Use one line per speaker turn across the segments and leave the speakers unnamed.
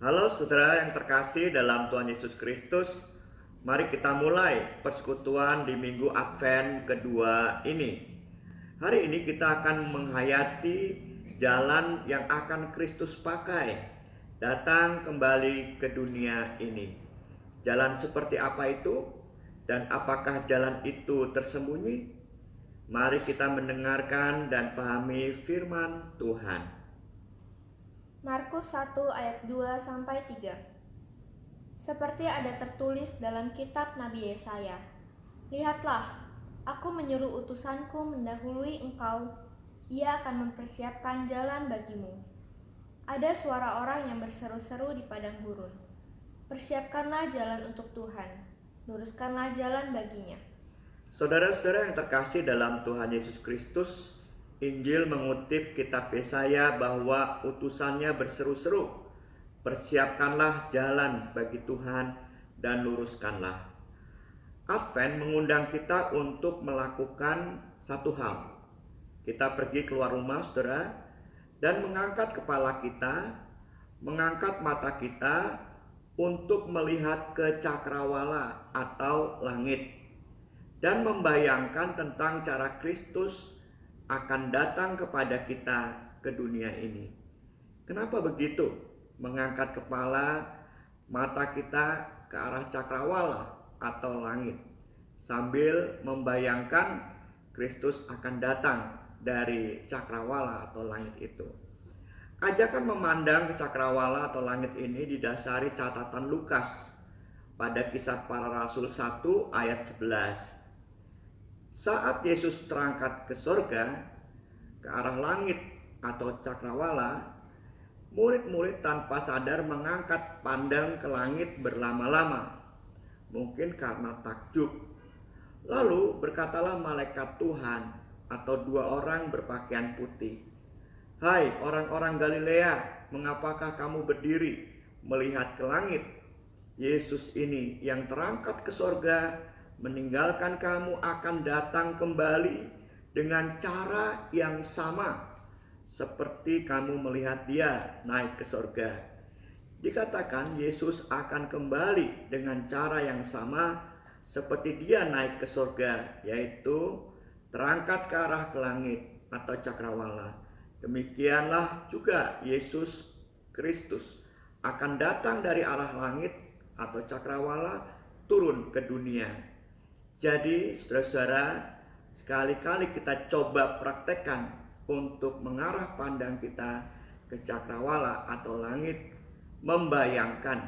Halo saudara yang terkasih dalam Tuhan Yesus Kristus. Mari kita mulai persekutuan di minggu Advent kedua ini. Hari ini kita akan menghayati jalan yang akan Kristus pakai datang kembali ke dunia ini. Jalan seperti apa itu? Dan apakah jalan itu tersembunyi? Mari kita mendengarkan dan pahami firman Tuhan.
Markus 1 ayat 2-3. Seperti ada tertulis dalam kitab Nabi Yesaya, "Lihatlah, aku menyuruh utusanku mendahului engkau, ia akan mempersiapkan jalan bagimu." Ada suara orang yang berseru-seru di padang gurun, "Persiapkanlah jalan untuk Tuhan, luruskanlah jalan baginya."
Saudara-saudara yang terkasih dalam Tuhan Yesus Kristus, Injil mengutip kitab Yesaya bahwa utusannya berseru-seru, "Persiapkanlah jalan bagi Tuhan dan luruskanlah." Advent mengundang kita untuk melakukan satu hal. Kita pergi keluar rumah, saudara, dan mengangkat kepala kita, mengangkat mata kita untuk melihat ke cakrawala atau langit, dan membayangkan tentang cara Kristus akan datang kepada kita ke dunia ini. Kenapa begitu? Mengangkat kepala, mata kita ke arah cakrawala atau langit, sambil membayangkan Kristus akan datang dari cakrawala atau langit itu. Ajakan memandang ke cakrawala atau langit ini didasari catatan Lukas pada Kisah Para Rasul 1 ayat 11. Saat Yesus terangkat ke sorga, ke arah langit atau cakrawala, murid-murid tanpa sadar mengangkat pandang ke langit berlama-lama, mungkin karena takjub. Lalu berkatalah malaikat Tuhan atau dua orang berpakaian putih, "Hai orang-orang Galilea, mengapakah kamu berdiri melihat ke langit? Yesus ini yang terangkat ke sorga meninggalkan kamu akan datang kembali dengan cara yang sama seperti kamu melihat dia naik ke sorga." Dikatakan Yesus akan kembali dengan cara yang sama seperti dia naik ke sorga, yaitu terangkat ke arah ke langit atau cakrawala. Demikianlah juga Yesus Kristus akan datang dari arah langit atau cakrawala turun ke dunia. Jadi saudara-saudara, sekali-kali kita coba praktekkan untuk mengarah pandang kita ke cakrawala atau langit, membayangkan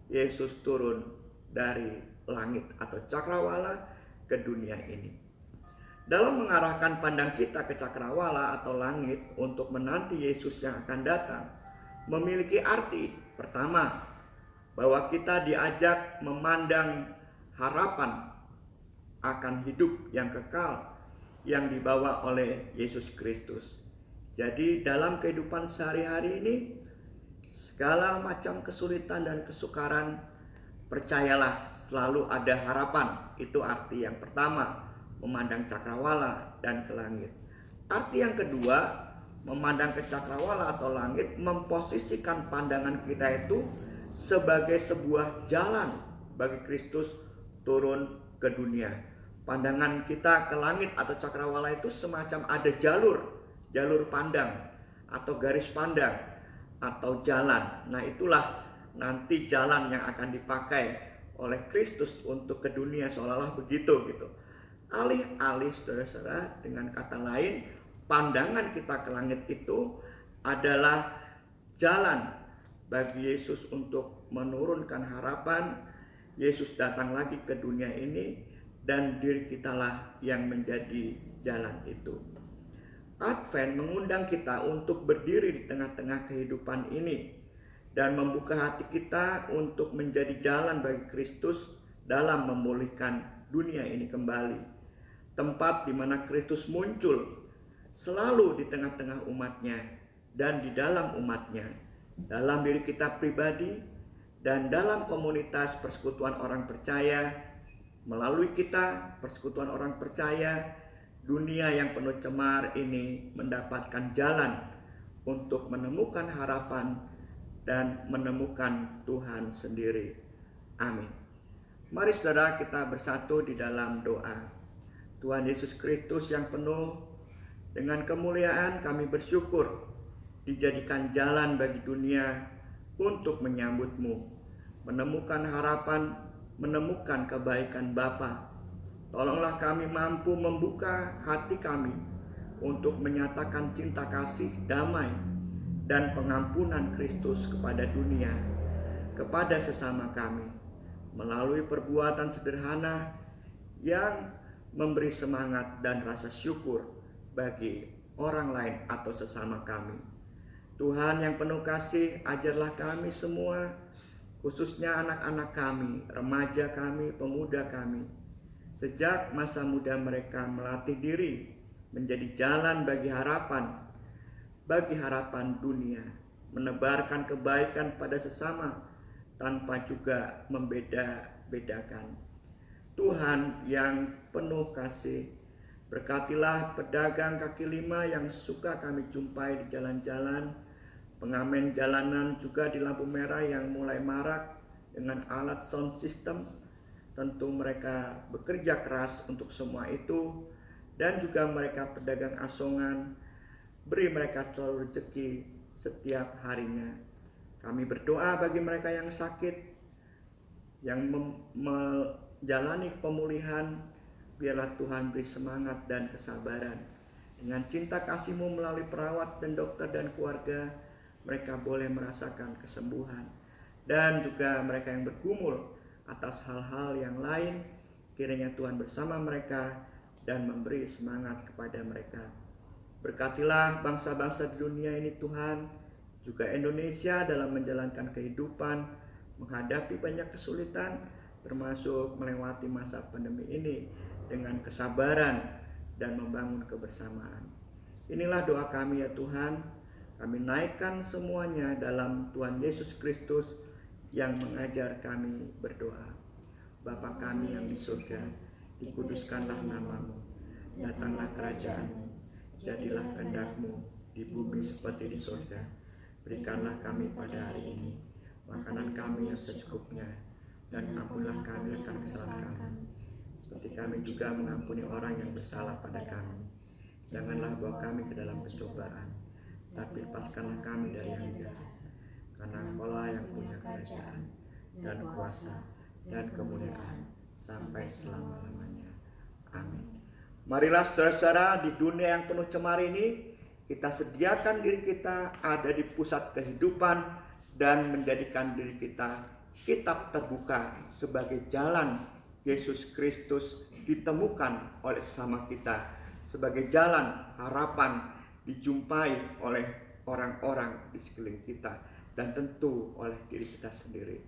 Yesus turun dari langit atau cakrawala ke dunia ini. Dalam mengarahkan pandang kita ke cakrawala atau langit untuk menanti Yesus yang akan datang, memiliki arti pertama, bahwa kita diajak memandang harapan akan hidup yang kekal yang dibawa oleh Yesus Kristus. Jadi dalam kehidupan sehari-hari ini, segala macam kesulitan dan kesukaran, percayalah selalu ada harapan. Itu arti yang pertama, memandang cakrawala dan ke langit. Arti yang kedua, memandang ke cakrawala atau langit, memposisikan pandangan kita itu sebagai sebuah jalan bagi Kristus turun ke dunia. Pandangan kita ke langit atau cakrawala itu semacam ada jalur pandang atau garis pandang atau jalan. Nah, itulah nanti jalan yang akan dipakai oleh Kristus untuk ke dunia, seolah-olah begitu gitu. Alih-alih saudara-saudara, dengan kata lain, pandangan kita ke langit itu adalah jalan bagi Yesus untuk menurunkan harapan. Yesus datang lagi ke dunia ini dan diri kitalah yang menjadi jalan itu. Advent mengundang kita untuk berdiri di tengah-tengah kehidupan ini dan membuka hati kita untuk menjadi jalan bagi Kristus dalam memulihkan dunia ini kembali. Tempat di mana Kristus muncul selalu di tengah-tengah umatnya dan di dalam umatnya, dalam diri kita pribadi dan dalam komunitas persekutuan orang percaya. Melalui kita, persekutuan orang percaya, dunia yang penuh cemar ini mendapatkan jalan untuk menemukan harapan dan menemukan Tuhan sendiri. Amin. Mari saudara kita bersatu di dalam doa. Tuhan Yesus Kristus yang penuh dengan kemuliaan, kami bersyukur dijadikan jalan bagi dunia untuk menyambut-Mu, menemukan harapan, menemukan kebaikan Bapa. Tolonglah kami mampu membuka hati kami untuk menyatakan cinta kasih, damai, dan pengampunan Kristus kepada dunia, kepada sesama kami, melalui perbuatan sederhana yang memberi semangat dan rasa syukur bagi orang lain atau sesama kami. Tuhan yang penuh kasih, ajarlah kami semua, khususnya anak-anak kami, remaja kami, pemuda kami, sejak masa muda mereka melatih diri menjadi jalan bagi harapan dunia, menebarkan kebaikan pada sesama tanpa juga membeda-bedakan. Tuhan yang penuh kasih, berkatilah pedagang kaki lima yang suka kami jumpai di jalan-jalan, pengamen jalanan juga di lampu merah yang mulai marak dengan alat sound system. Tentu mereka bekerja keras untuk semua itu, dan juga mereka pedagang asongan, beri mereka selalu rezeki setiap harinya. Kami berdoa bagi mereka yang sakit, yang menjalani pemulihan, biarlah Tuhan beri semangat dan kesabaran. Dengan cinta kasih-Mu melalui perawat dan dokter dan keluarga, mereka boleh merasakan kesembuhan. Dan juga mereka yang bergumul atas hal-hal yang lain, kiranya Tuhan bersama mereka dan memberi semangat kepada mereka. Berkatilah bangsa-bangsa di dunia ini Tuhan, juga Indonesia dalam menjalankan kehidupan, menghadapi banyak kesulitan, termasuk melewati masa pandemi ini dengan kesabaran dan membangun kebersamaan. Inilah doa kami ya Tuhan, kami naikkan semuanya dalam Tuhan Yesus Kristus yang mengajar kami berdoa. Bapa kami yang di surga, dikuduskanlah nama-Mu, datanglah kerajaan-Mu, jadilah kehendak-Mu di bumi seperti di surga. Berikanlah kami pada hari ini makanan kami yang secukupnya, dan ampunlah kami akan kesalahan kami, seperti kami juga mengampuni orang yang bersalah pada kami. Janganlah bawa kami ke dalam pencobaan, tapi lepaskanlah kami dari yang jahat. Karena Engkau-lah yang punya kerajaan dan kuasa dan kemuliaan sampai selama-lamanya. Amin. Marilah saudara-saudara, di dunia yang penuh cemar ini, kita sediakan diri kita ada di pusat kehidupan dan menjadikan diri kita kitab terbuka sebagai jalan Yesus Kristus ditemukan oleh sesama kita, sebagai jalan harapan dijumpai oleh orang-orang di sekeliling kita, dan tentu oleh diri kita sendiri.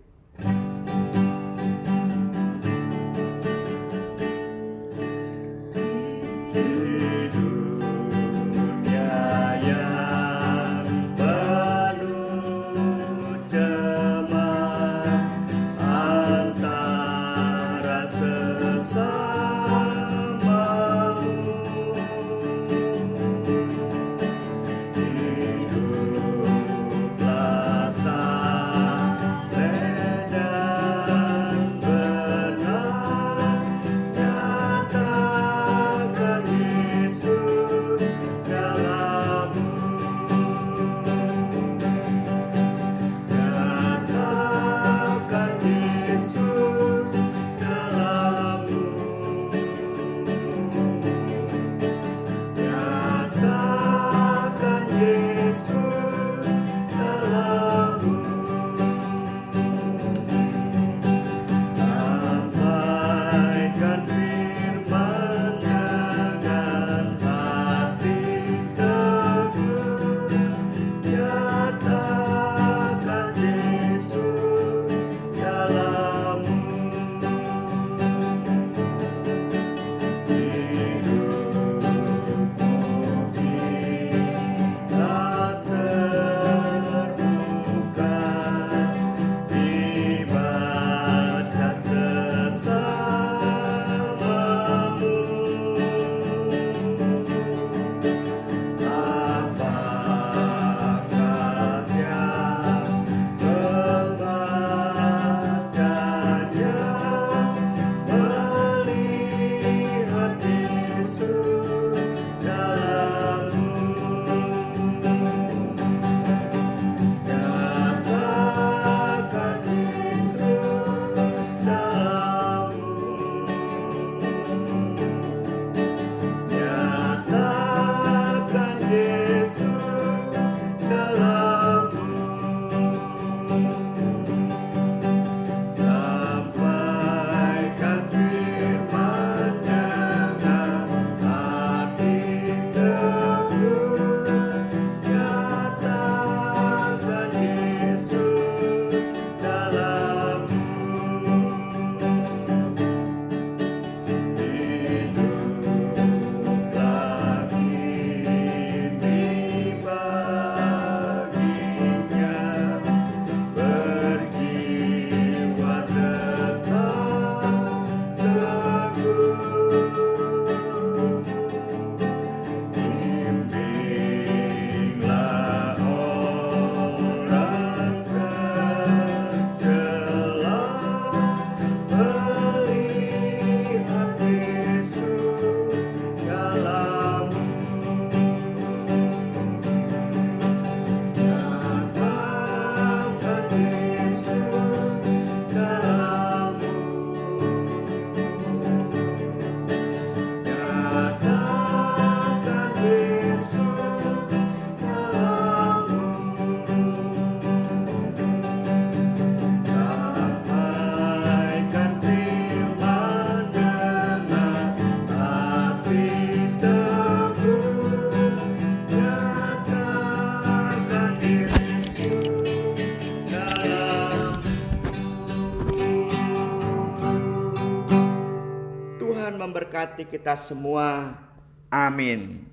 Tuhan memberkati kita semua. Amin.